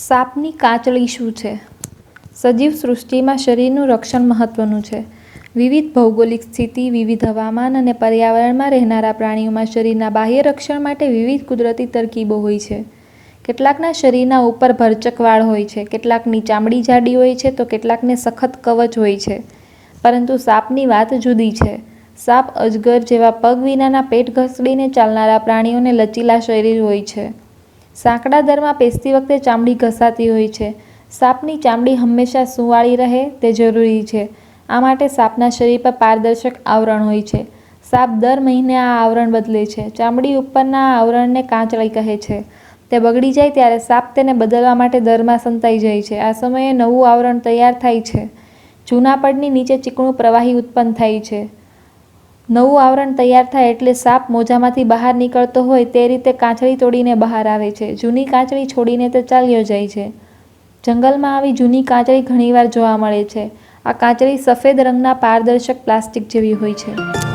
સાપની કાચળી શું છે? સજીવ સૃષ્ટિમાં શરીરનું રક્ષણ મહત્વનું છે. વિવિધ ભૌગોલિક સ્થિતિ, વિવિધ હવામાન અને પર્યાવરણમાં રહેનારા પ્રાણીઓમાં શરીરના બાહ્ય રક્ષણ માટે વિવિધ કુદરતી તરકીબો હોય છે. કેટલાકના શરીરના ઉપર ભરચક વાળ હોય છે, કેટલાકની ચામડી જાડી હોય છે તો કેટલાકને સખત કવચ હોય છે. પરંતુ સાપની વાત જુદી છે. સાપ, અજગર જેવા પગ વિનાના પેટ ઘસડીને ચાલનારા પ્રાણીઓને લચીલા શરીર હોય છે. સાંકડા દરમાં પેસતી વખતે ચામડી ઘસાતી હોય છે. સાપની ચામડી હંમેશા સુંવાળી રહે તે જરૂરી છે. આ માટે સાપના શરીર પર પારદર્શક આવરણ હોય છે. સાપ દર મહિને આ આવરણ બદલે છે. ચામડી ઉપરના આ આવરણને કાચળી કહે છે. તે બગડી જાય ત્યારે સાપ તેને બદલવા માટે દરમાં સંતાઈ જાય છે. આ સમયે નવું આવરણ તૈયાર થાય છે. જૂના પડની નીચે ચીકણું પ્રવાહી ઉત્પન્ન થાય છે. નવું આવરણ તૈયાર થાય એટલે સાપ મોજામાંથી બહાર નીકળતો હોય તે રીતે કાચળી તોડીને બહાર આવે છે. જૂની કાચળી છોડીને તે ચાલ્યો જાય છે. જંગલમાં આવી જૂની કાચળી ઘણીવાર જોવા મળે છે. આ કાચળી સફેદ રંગના પારદર્શક પ્લાસ્ટિક જેવી હોય છે.